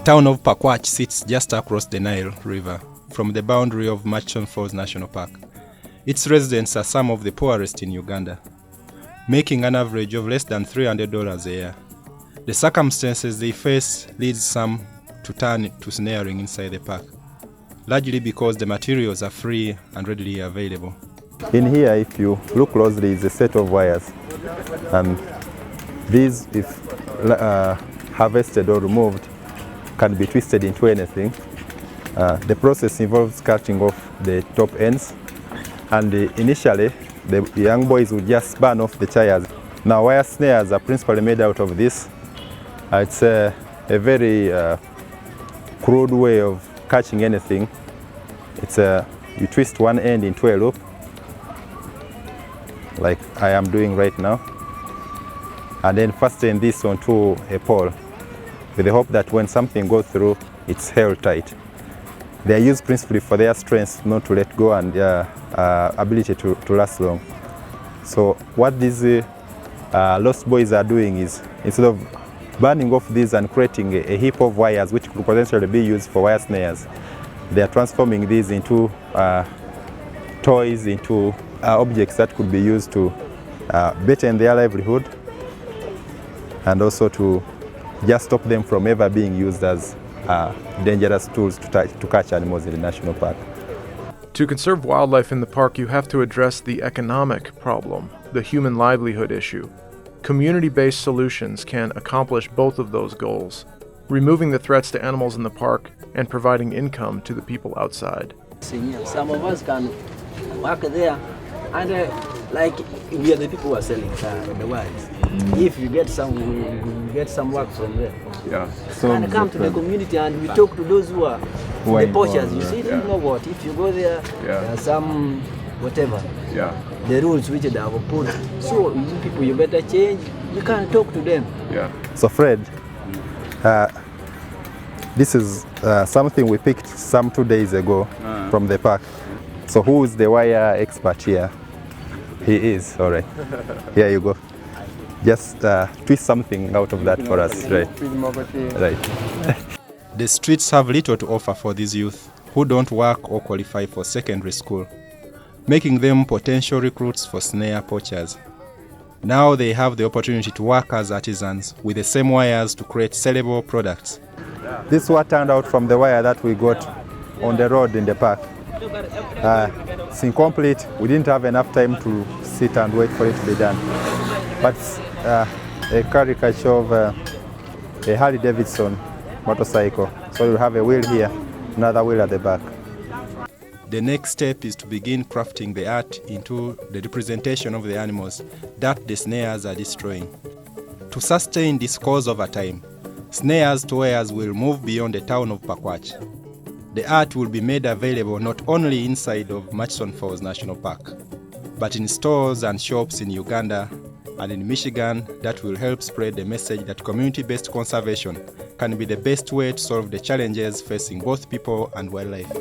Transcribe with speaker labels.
Speaker 1: town of Pakwach sits just across the Nile River from the boundary of Murchison National Park. Its residents are some of the poorest in Uganda, making an average of less than $300 a year. The circumstances they face leads some to turn to snaring inside the park, largely because the materials are free and readily available.
Speaker 2: In here, if you look closely, is a set of wires, and these, if harvested or removed, can be twisted into anything. The process involves cutting off the top ends, and initially the young boys would just burn off the tires. Now, wire snares are principally made out of this. It's a very crude way of catching anything. It's you twist one end into a loop, like I am doing right now, and then fasten this onto a pole with the hope that when something goes through, it's held tight. They are used principally for their strength not to let go and ability to last long. So what these lost boys are doing is, instead of burning off these and creating a heap of wires which could potentially be used for wire snares, they are transforming these into toys, into objects that could be used to better their livelihood, and also to just stop them from ever being used as dangerous tools to catch animals in the national park.
Speaker 3: To conserve wildlife in the park, you have to address the economic problem, the human livelihood issue. Community-based solutions can accomplish both of those goals, removing the threats to animals in the park and providing income to the people outside.
Speaker 4: Some of us can work there, and like we are the people who are selling the wires. If you get some work from there, so and come to the community and we talk to those who are the poachers. You see, you know what? If you go there, there are some whatever. The rules which they have put. So you people, you better change. You can talk to them.
Speaker 2: So Fred, this is something we picked some 2 days ago from the park. So who is the wire expert here? He is, all right. Here you go. Just twist something out of that for us, right? Right.
Speaker 1: The streets have little to offer for these youth who don't work or qualify for secondary school, making them potential recruits for snare poachers. Now they have the opportunity to work as artisans with the same wires to create sellable products.
Speaker 2: This is what turned out from the wire that we got on the road in the park. It's incomplete. We didn't have enough time to sit and wait for it to be done. But a caricature of a Harley Davidson motorcycle. So you have a wheel here, another wheel at the back.
Speaker 1: The next step is to begin crafting the art into the representation of the animals that the snares are destroying. To sustain this cause over time, snares toys will move beyond the town of Pakwach. The art will be made available not only inside of Murchison National Park, but in stores and shops in Uganda and in Michigan that will help spread the message that community-based conservation can be the best way to solve the challenges facing both people and wildlife.